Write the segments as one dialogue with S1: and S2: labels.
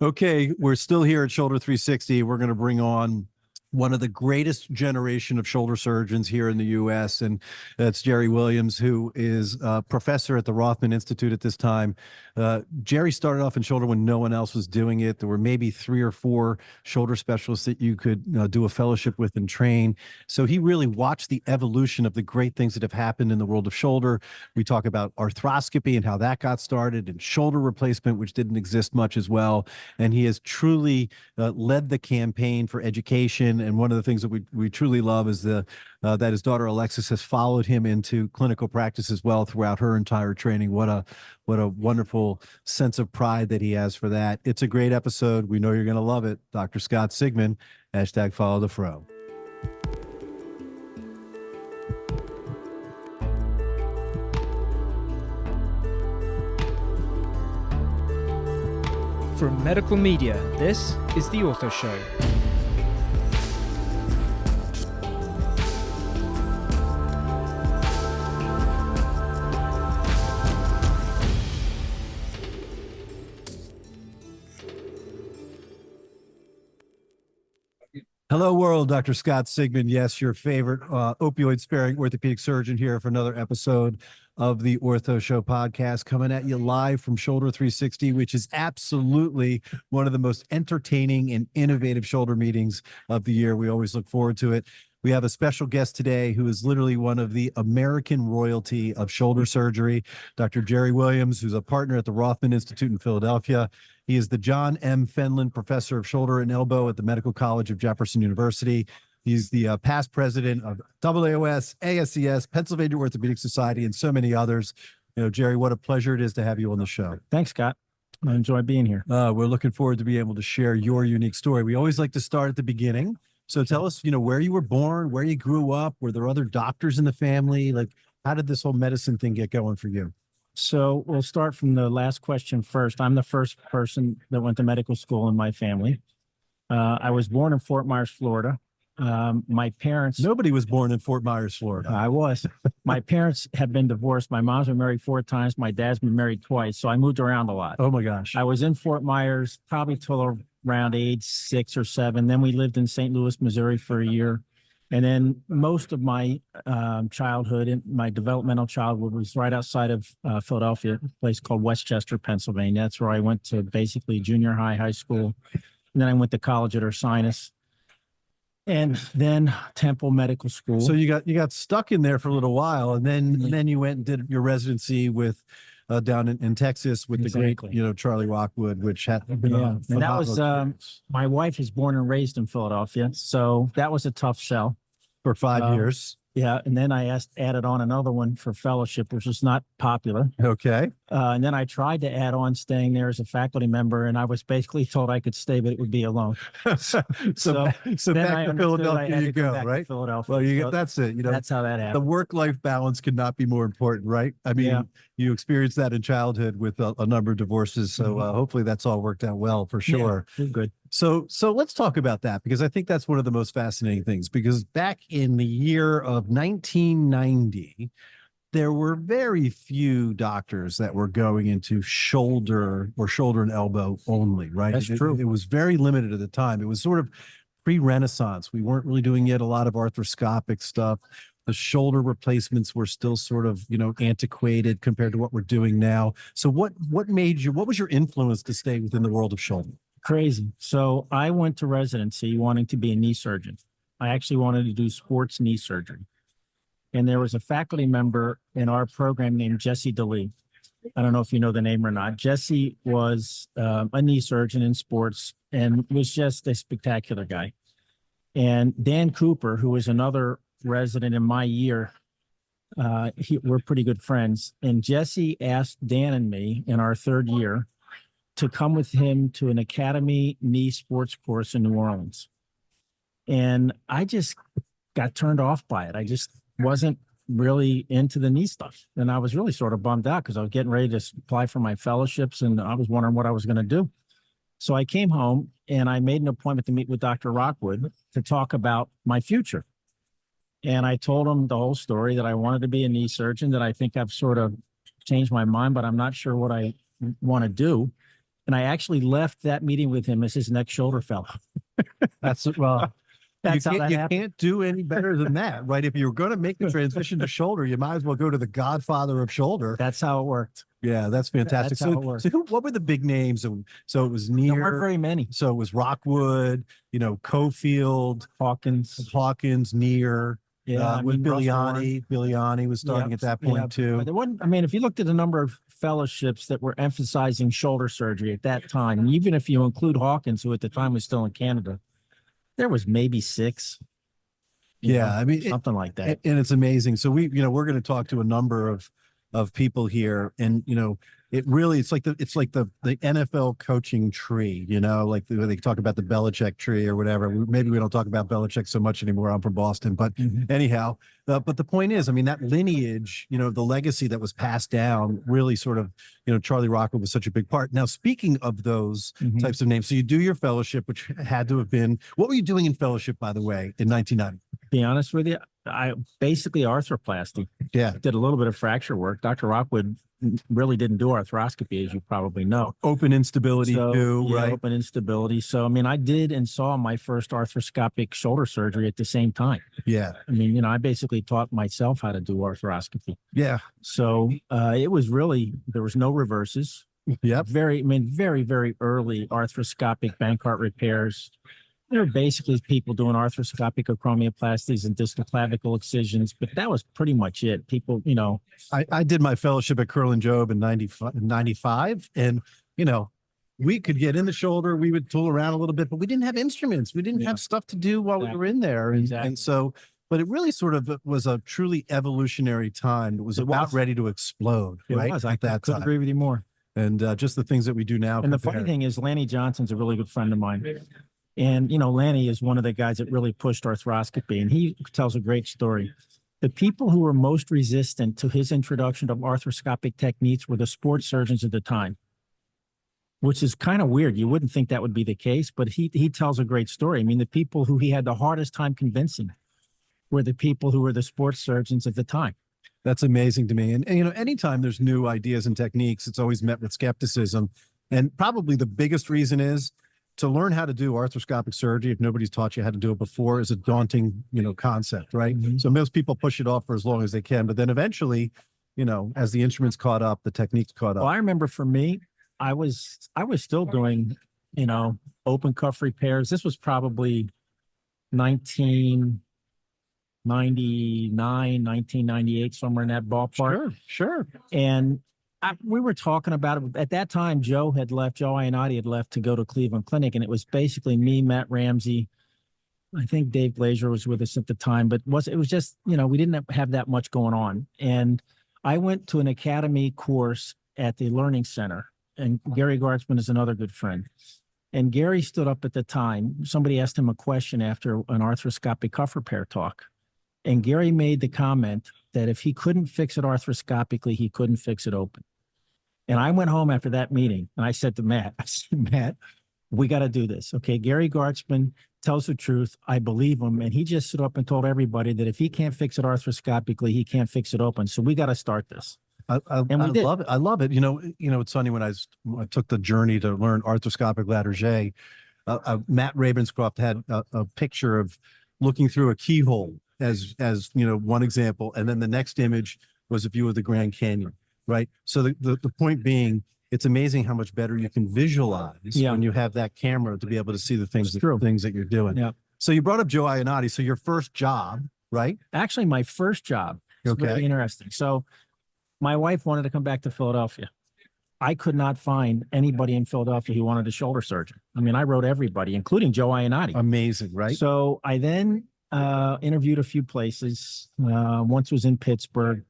S1: Okay, we're still here at Shoulder 360. We're going to bring on one of the greatest generation of shoulder surgeons here in the U.S., and that's Gerald Williams, who is a professor at the Rothman Institute at this time. Jerry started off in shoulder when no one else was doing it. There were maybe 3 or 4 shoulder specialists that you could do a fellowship with and train. So he really watched the evolution of the great things that have happened in the world of shoulder. We talk about arthroscopy and how that got started, and shoulder replacement, which didn't exist much as well. And he has truly led the campaign for education. And one of the things that we truly love is that his daughter Alexis has followed him into clinical practice as well throughout her entire training. What a wonderful sense of pride that he has for that. It's a great episode. We know you're going to love it. Dr. Scott Sigman, #FollowTheFro.
S2: From Medical Media, this is The Ortho Show.
S1: Hello, world. Dr. Scott Sigman. Yes, your favorite opioid-sparing orthopedic surgeon here for another episode of the Ortho Show podcast, coming at you live from Shoulder 360, which is absolutely one of the most entertaining and innovative shoulder meetings of the year. We always look forward to it. We have a special guest today who is literally one of the American royalty of shoulder surgery, Dr. Gerald Williams, who's a partner at the Rothman Institute in Philadelphia. He is the John M. Fenlon Professor of Shoulder and Elbow at the Medical College of Jefferson University. He's the past president of AAOS, ASCS, Pennsylvania Orthopedic Society, and so many others. You know, Jerry, what a pleasure it is to have you on the show.
S3: Thanks, Scott. I enjoy being here.
S1: We're looking forward to being able to share your unique story. We always like to start at the beginning. So tell us, where you were born, where you grew up. Were there other doctors in the family? Like, how did this whole medicine thing get going for you?
S3: So we'll start from the last question first. I'm the first person that went to medical school in my family. I was born in Fort Myers, Florida. My parents...
S1: Nobody was born in Fort Myers, Florida.
S3: I was. My parents have been divorced. My mom's been married 4 times. My dad's been married twice. So I moved around a lot.
S1: Oh, my gosh.
S3: I was in Fort Myers probably till around age 6 or 7. Then we lived in St. Louis, Missouri for a year. And then most of my childhood and my developmental childhood was right outside of Philadelphia, a place called Westchester, Pennsylvania. That's where I went to basically junior high, high school. And then I went to college at Ursinus. And then Temple Medical School.
S1: So you got stuck in there for a little while, and then you went and did your residency with down in Texas with the great, Charlie Rockwood, which had been
S3: and that was my wife is born and raised in Philadelphia, so that was a tough sell
S1: for 5 years.
S3: Yeah, and then I added on another one for fellowship, which was not popular.
S1: Okay.
S3: And then I tried to add on staying there as a faculty member, and I was basically told I could stay, but it would be alone.
S1: so back to Philadelphia you go, right?
S3: Philadelphia.
S1: Well, that's it.
S3: That's how that happened.
S1: The work-life balance could not be more important, right? I mean, you experienced that in childhood with a number of divorces, so hopefully that's all worked out well for sure.
S3: Yeah, good.
S1: So let's talk about that, because I think that's one of the most fascinating things, because back in the year of 1990, there were very few doctors that were going into shoulder and elbow only, right?
S3: That's true.
S1: It was very limited at the time. It was sort of pre-Renaissance. We weren't really doing yet a lot of arthroscopic stuff. The shoulder replacements were still sort of, antiquated compared to what we're doing now. So what was your influence to stay within the world of shoulder?
S3: Crazy. So I went to residency wanting to be a knee surgeon. I actually wanted to do sports knee surgery. And there was a faculty member in our program named Jesse DeLee. I don't know if you know the name or not. Jesse was a knee surgeon in sports and was just a spectacular guy. And Dan Cooper, who was another resident in my year, we're pretty good friends. And Jesse asked Dan and me in our 3rd year to come with him to an academy knee sports course in New Orleans. And I just got turned off by it. I just wasn't really into the knee stuff. And I was really sort of bummed out because I was getting ready to apply for my fellowships and I was wondering what I was going to do. So I came home and I made an appointment to meet with Dr. Rockwood to talk about my future. And I told him the whole story, that I wanted to be a knee surgeon, that I think I've sort of changed my mind, but I'm not sure what I want to do. And I actually left that meeting with him as his next shoulder fellow.
S1: That's well.
S3: That's how
S1: you
S3: that happened.
S1: can't do any better than that, right? If you're going to make the transition to shoulder, you might as well go to the godfather of shoulder.
S3: That's how it worked.
S1: Yeah, that's fantastic.
S3: That's how it worked.
S1: So what were the big names? So it was
S3: There weren't
S1: Near.
S3: very many.
S1: So it was Rockwood, Cofield, Hawkins, Near.
S3: Yeah, I
S1: with
S3: mean, Russ Warren.
S1: Biliani was starting
S3: Yeah,
S1: at that
S3: yeah,
S1: point too.
S3: but there wasn't, I mean, if you looked at the number of fellowships that were emphasizing shoulder surgery at that time, and even if you include Hawkins, who at the time was still in Canada, there was maybe 6.
S1: Yeah, I mean,
S3: something like that.
S1: And it's amazing. So we're going to talk to a number of people here, and it really it's like the NFL coaching tree, like they talk about the Belichick tree or whatever. Maybe we don't talk about Belichick so much anymore. I'm from Boston, but anyhow, but the point is, I mean, that lineage, the legacy that was passed down, really sort of, Charlie Rockwood was such a big part. Now, speaking of those types of names, so you do your fellowship, which had to have been, what were you doing in fellowship, by the way, in 1990?
S3: Be honest with you, I basically arthroplasty.
S1: Yeah.
S3: Did a little bit of fracture work. Dr. Rockwood really didn't do arthroscopy, as you probably know.
S1: Open instability too,
S3: yeah,
S1: right?
S3: Open instability. So, I mean, I did and saw my first arthroscopic shoulder surgery at the same time.
S1: Yeah.
S3: I mean, I basically taught myself how to do arthroscopy.
S1: Yeah.
S3: So it was really, there was no reverses.
S1: Yep.
S3: Very, very early arthroscopic Bankart repairs. There were basically people doing arthroscopic acromioplasties and distal clavicle excisions, but that was pretty much it. People,
S1: I did my fellowship at Curl and Job in 95, and we could get in the shoulder, we would tool around a little bit, but we didn't have instruments, we didn't have stuff to do while we were in there, and so, but it really sort of was a truly evolutionary time. It was ready to explode. Right
S3: I couldn't agree with you more.
S1: And just the things that we do now.
S3: And the funny thing is, Lanny Johnson's a really good friend of mine. And, Lanny is one of the guys that really pushed arthroscopy, and he tells a great story. The people who were most resistant to his introduction of arthroscopic techniques were the sports surgeons at the time, which is kind of weird. You wouldn't think that would be the case, but he tells a great story. I mean, the people who he had the hardest time convincing were the people who were the sports surgeons at the time.
S1: That's amazing to me. And anytime there's new ideas and techniques, it's always met with skepticism. And probably the biggest reason is to learn how to do arthroscopic surgery, if nobody's taught you how to do it before, is a daunting, concept, right? So most people push it off for as long as they can, but then eventually, as the instruments caught up, the techniques caught up.
S3: Well, I remember for me, I was still doing, open cuff repairs. This was probably 1999, 1998, somewhere in that ballpark.
S1: Sure.
S3: And we were talking about it at that time. Joe Ionati had left to go to Cleveland Clinic, and it was basically me, Matt Ramsey. I think Dave Glazer was with us at the time, but it was just, we didn't have that much going on. And I went to an academy course at the Learning Center, and Gary Gartzman is another good friend. And Gary stood up at the time. Somebody asked him a question after an arthroscopic cuff repair talk. And Gary made the comment that if he couldn't fix it arthroscopically, he couldn't fix it open. And I went home after that meeting and I said to Matt, Matt, we got to do this. Okay. Gary Gartzman tells the truth. I believe him. And he just stood up and told everybody that if he can't fix it arthroscopically, he can't fix it open. So we got to start this.
S1: I love it. I love it. It's funny when I took the journey to learn arthroscopic Latarjet, Matt Ravenscroft had a picture of looking through a keyhole as one example. And then the next image was a view of the Grand Canyon. Right. So the point being, it's amazing how much better you can visualize when you have that camera to be able to see the things that you're doing. Yeah. So you brought up Joe Ionati. So your first job, right?
S3: Actually, my first job. It's very interesting. So my wife wanted to come back to Philadelphia. I could not find anybody in Philadelphia who wanted a shoulder surgeon. I mean, I wrote everybody, including Joe Ionati.
S1: Amazing, right?
S3: So I then interviewed a few places. Once was in Pittsburgh.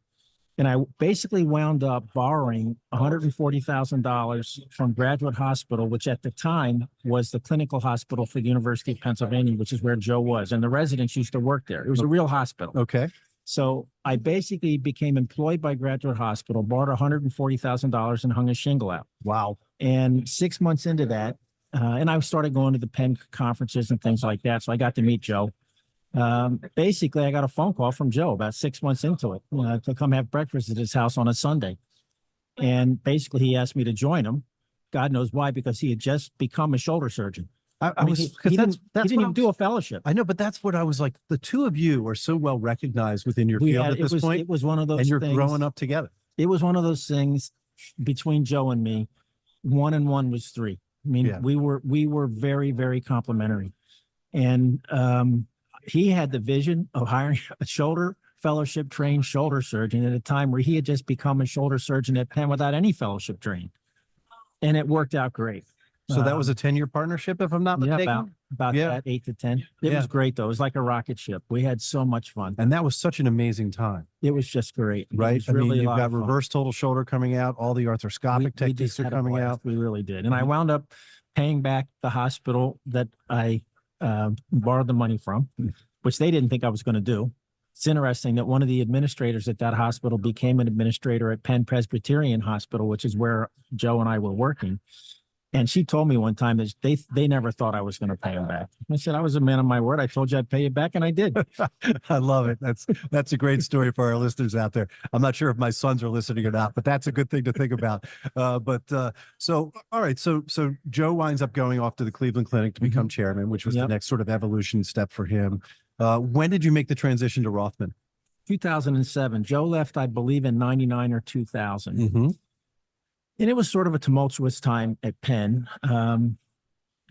S3: And I basically wound up borrowing $140,000 from Graduate Hospital, which at the time was the clinical hospital for the University of Pennsylvania, which is where Joe was. And the residents used to work there. It was a real hospital.
S1: Okay.
S3: So I basically became employed by Graduate Hospital, borrowed $140,000 and hung a shingle out.
S1: Wow.
S3: And 6 months into that, and I started going to the Penn conferences and things like that. So I got to meet Joe. Basically, I got a phone call from Joe about 6 months into it to come have breakfast at his house on a Sunday. And basically, he asked me to join him. God knows why, because he had just become a shoulder surgeon.
S1: I
S3: mean,
S1: was,
S3: he
S1: because
S3: didn't
S1: that's
S3: even
S1: what I
S3: do a
S1: was,
S3: fellowship.
S1: I know, but that's what I was like. The two of you are so well recognized within your field at this point,
S3: It was one of those
S1: and you're
S3: things.
S1: growing up together.
S3: It was one of those things between Joe and me. 1 and 1 was 3. I mean,
S1: Yeah.
S3: we were very, very complimentary. And he had the vision of hiring a shoulder fellowship trained shoulder surgeon at a time where he had just become a shoulder surgeon at Penn without any fellowship training. And it worked out great.
S1: So that was a 10-year partnership, if I'm not
S3: Yeah,
S1: mistaken.
S3: about
S1: Yeah.
S3: that, 8 to 10. It
S1: Yeah.
S3: was great though. It was like a rocket ship. We had so much fun.
S1: And that was such an amazing time,
S3: It was just great. It
S1: right?
S3: was
S1: I
S3: really
S1: mean,
S3: a
S1: you've
S3: lot
S1: got
S3: of fun.
S1: reverse total shoulder coming out. All the arthroscopic
S3: We
S1: techniques
S3: just
S1: are
S3: had a
S1: coming
S3: blast.
S1: out.
S3: We really did. And I
S1: Mhm.
S3: wound up paying back the hospital that I borrowed the money from, which they didn't think I was going to do. It's interesting that one of the administrators at that hospital became an administrator at Penn Presbyterian Hospital, which is where Joe and I were working. And she told me one time that they never thought I was going to pay him back. I said, I was a man of my word. I told you I'd pay you back, and I did.
S1: I love it. That's a great story for our listeners out there. I'm not sure if my sons are listening or not, but that's a good thing to think about. So all right. So Joe winds up going off to the Cleveland Clinic to become chairman, which was the
S3: Yep.
S1: next sort of evolution step for him. When did you make the transition to Rothman?
S3: 2007. Joe left, I believe, in 99 or 2000.
S1: Mm-hmm.
S3: And it was sort of a tumultuous time at Penn.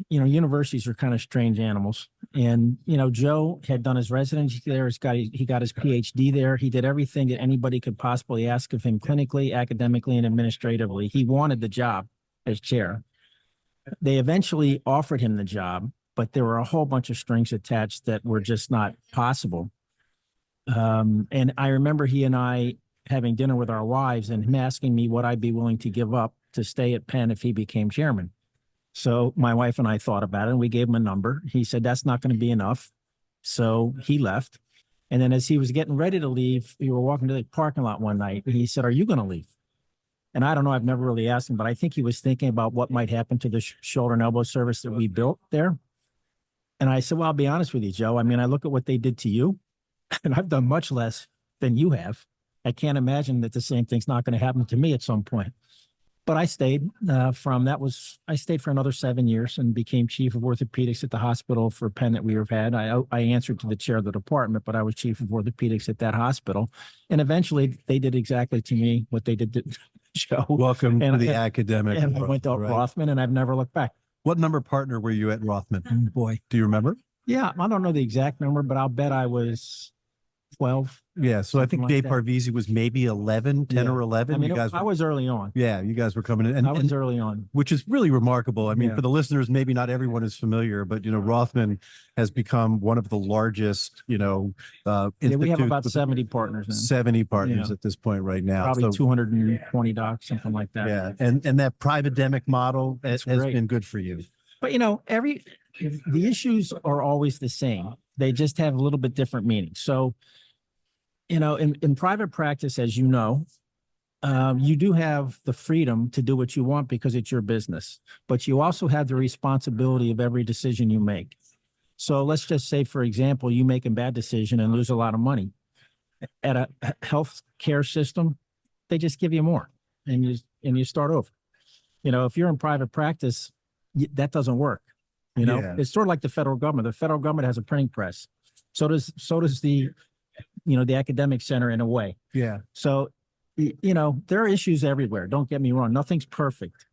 S3: Universities are kind of strange animals. And, Joe had done his residency there. He got his PhD there. He did everything that anybody could possibly ask of him clinically, academically, and administratively. He wanted the job as chair. They eventually offered him the job, but there were a whole bunch of strings attached that were just not possible. And I remember he and I having dinner with our wives and him asking me what I'd be willing to give up to stay at Penn if he became chairman. So my wife and I thought about it and we gave him a number. He said, that's not going to be enough. So he left. And then as he was getting ready to leave, we were walking to the parking lot one night and he said, are you going to leave? And I don't know, I've never really asked him, but I think he was thinking about what might happen to the shoulder and elbow service that we built there. And I said, well, I'll be honest with you, Joe. I mean, I look at what they did to you and I've done much less than you have. I can't imagine that the same thing's not going to happen to me at some point. But I stayed I stayed for another 7 years and became chief of orthopedics at the hospital for Penn that we have had. I answered to the chair of the department, but I was chief of orthopedics at that hospital. And eventually they did exactly to me what they did to Joe.
S1: Welcome to the
S3: and,
S1: academic.
S3: And I went to
S1: right?
S3: Rothman and I've never looked back.
S1: What number partner were you at Rothman?
S3: Oh, boy.
S1: Do you remember?
S3: Yeah, I don't know the exact number, but I'll bet I was 12.
S1: Yeah. So I think
S3: Something
S1: Dave
S3: like that.
S1: Parvizi was maybe 11, 10
S3: Yeah.
S1: or 11.
S3: I mean,
S1: you guys
S3: I was early on.
S1: yeah, you guys were coming in.
S3: I was early on.
S1: Which is really remarkable. I mean,
S3: Yeah.
S1: for the listeners, maybe not everyone is familiar, but Rothman has become one of the largest,
S3: Yeah, we have
S1: institutes
S3: about
S1: with
S3: 70 partners now.
S1: 70 partners
S3: Yeah.
S1: at this point right now.
S3: Probably
S1: So,
S3: 220 docs, something like that.
S1: yeah, and that private-demic model has
S3: great.
S1: been good for you.
S3: But the issues are always the same. They just have a little bit different meaning. So, in private practice, as you know, you do have the freedom to do what you want because it's your business, but you also have the responsibility of every decision you make. So let's just say, for example, you make a bad decision and lose a lot of money. At a health care system, they just give you more and you start over. If you're in private practice, that doesn't work.
S1: Yeah.
S3: It's sort of like the federal government. The federal government has a printing press. So does the academic center in a way.
S1: Yeah.
S3: So, there are issues everywhere. Don't get me wrong. Nothing's perfect,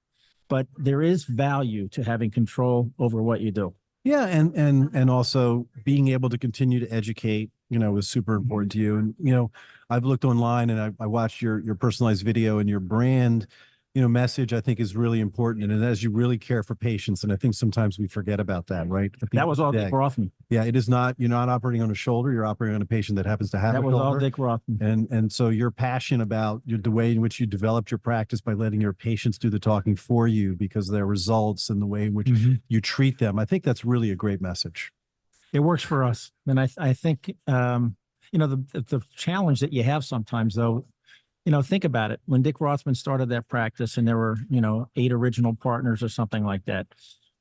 S3: but there is value to having control over what you do.
S1: Yeah. And also being able to continue to educate, is super important to you. And, I've looked online and I watched your personalized video and your brand, message, I think is really important. And as you really care for patients. And I think sometimes we forget about that, right?
S3: That was all Dick Rothman.
S1: Yeah, it is not, you're not operating on a shoulder, you're operating on a patient that happens to have
S3: That
S1: a
S3: was all
S1: shoulder.
S3: Dick Rothman.
S1: And so your passion about the way in which you developed your practice by letting your patients do the talking for you because of their results and the way in which you treat them. I think that's really a great message.
S3: It works for us. And I think, the challenge that you have sometimes though, think about it. When Dick Rothman started that practice and there were, 8 original partners or something like that,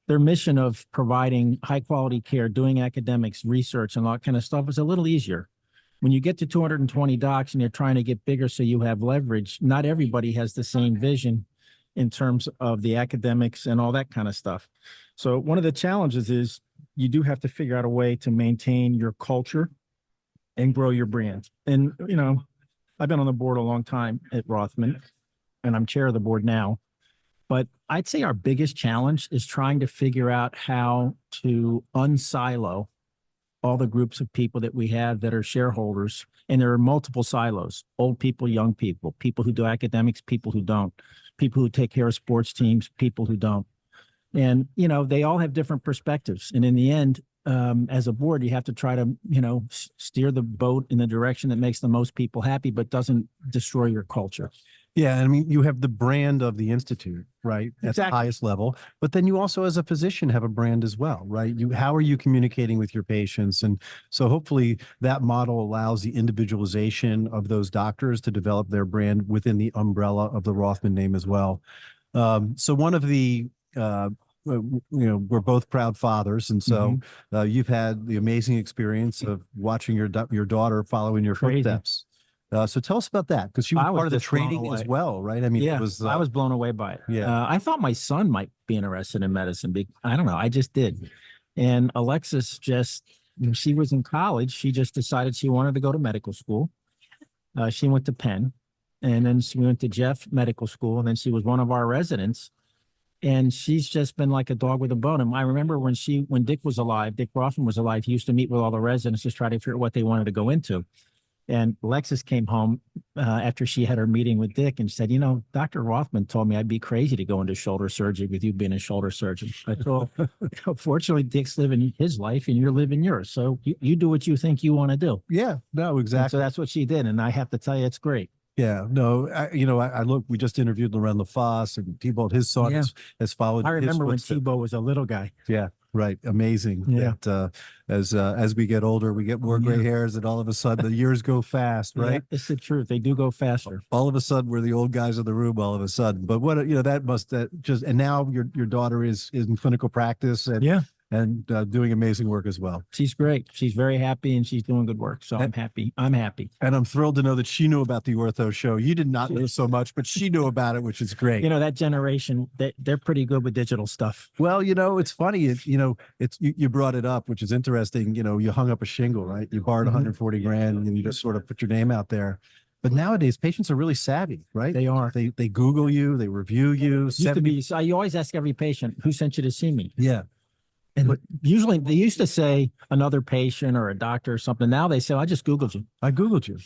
S3: their mission of providing high quality care, doing academics, research, and all that kind of stuff is a little easier. When you get to 220 docs and you're trying to get bigger so you have leverage, not everybody has the same vision. in terms of the academics and all that kind of stuff. So one of the challenges is you do have to figure out a way to maintain your culture and grow your brand. And, I've been on the board a long time at Rothman, and I'm chair of the board now. But I'd say our biggest challenge is trying to figure out how to unsilo all the groups of people that we have that are shareholders. And there are multiple silos: old people, young people, people who do academics, people who don't, people who take care of sports teams, people who don't. And, they all have different perspectives. And in the end, as a board, you have to try to, steer the boat in the direction that makes the most people happy, but doesn't destroy your culture.
S1: Yeah, I mean, you have the brand of the Institute, right? At the
S3: Exactly.
S1: highest level, but then you also, as a physician, have a brand as well, right? How are you communicating with your patients? And so hopefully that model allows the individualization of those doctors to develop their brand within the umbrella of the Rothman name as well. So one of the, we're both proud fathers. And so you've had the amazing experience of watching your daughter follow in your
S3: Crazy.
S1: footsteps. So tell us about that, because she was
S3: I was
S1: part of the
S3: just blown
S1: training as
S3: away.
S1: well, right? I mean,
S3: Yeah,
S1: it was,
S3: I was blown away by it.
S1: Yeah.
S3: I thought my son might be interested in medicine. I don't know. I just did. And Alexis when she was in college, she just decided she wanted to go to medical school. She went to Penn, and then she went to Jeff Medical School, and then she was one of our residents. And she's just been like a dog with a bone. And I remember when Dick was alive, Dick Rothman was alive, he used to meet with all the residents to try to figure out what they wanted to go into. And Alexis came home after she had her meeting with Dick and said, Dr. Rothman told me I'd be crazy to go into shoulder surgery with you being a shoulder surgeon. I thought, fortunately, Dick's living his life and you're living yours. So you do what you think you want to do.
S1: Yeah, no,
S3: And
S1: exactly.
S3: so that's what she did. And I have to tell you, it's great.
S1: Yeah, no, I look, we just interviewed Loren LaFosse, and Thibault, his son,
S3: Yeah.
S1: has followed.
S3: I remember when
S1: his footsteps.
S3: Thibault was a little guy.
S1: Yeah, right. Amazing.
S3: Yeah.
S1: That, as we get older, we get more gray hairs, and all of a sudden the years go fast, right?
S3: Yeah, it's the truth. They do go faster.
S1: All of a sudden we're the old guys in the room all of a sudden. But what, and now your daughter is in clinical practice and doing amazing work as well.
S3: She's great. She's very happy and she's doing good work. So I'm happy. I'm happy.
S1: And I'm thrilled to know that she knew about the Ortho Show. You did not know so much, but she knew about it, which is great.
S3: That generation, they're pretty good with digital stuff.
S1: Well, it's funny. You brought it up, which is interesting. You hung up a shingle, right? You borrowed 140 grand and you just sort of put your name out there. But nowadays, patients are really savvy, right?
S3: They are.
S1: They Google you, they review you.
S3: You always ask every patient, who sent you to see me?
S1: Yeah.
S3: And usually they used to say another patient or a doctor or something. Now they say, I just Googled you.
S1: I Googled you.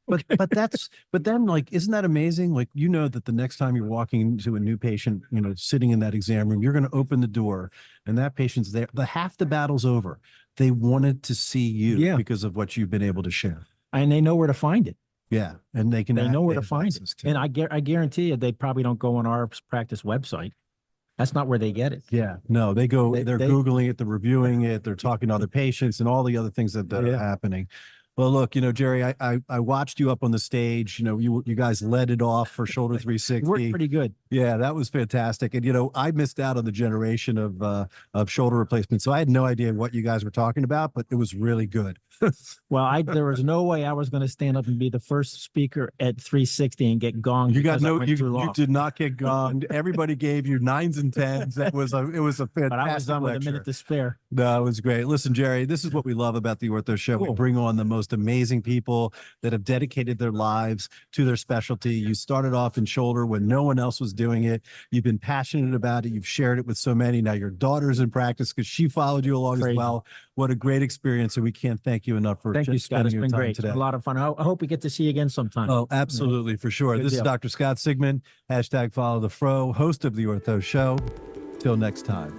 S1: But then isn't that amazing? Like, that the next time you're walking into a new patient, sitting in that exam room, you're going to open the door and that patient's there. Half the battle's over. They wanted to see you because of what you've been able to share.
S3: And they know where to find it.
S1: Yeah. And they know
S3: where to find it. And I guarantee you, they probably don't go on our practice website. That's not where they get it.
S1: Yeah, no, they're Googling it, they're reviewing it, they're talking to other patients and all the other things that are happening. Well, look, Jerry, I watched you up on the stage. You guys led it off for Shoulder 360.
S3: Worked pretty good.
S1: Yeah, that was fantastic. And I missed out on the generation of shoulder replacement, so I had no idea what you guys were talking about, but it was really good.
S3: Well, there was no way I was going to stand up and be the first speaker at 360 and get gonged.
S1: You did not get gonged. Everybody gave you 9s and 10s. It was a fantastic
S3: But I was done with a minute to spare.
S1: No, it was great. Listen, Jerry, this is what we love about the Ortho Show.
S3: Cool.
S1: We bring on the most amazing people that have dedicated their lives to their specialty. You started off in shoulder when no one else was doing it. You've been passionate about it. You've shared it with so many. Now your daughter's in practice because she followed you along as well. What a great experience. And we can't thank you enough for
S3: Thank you, Scott. It's been great.
S1: Today.
S3: It's been a lot of fun. I hope we get to see you again sometime.
S1: Oh, absolutely. For sure.
S3: Good
S1: This
S3: deal.
S1: is Dr. Scott Sigman, #FollowTheFro, host of the Ortho Show. Till next time.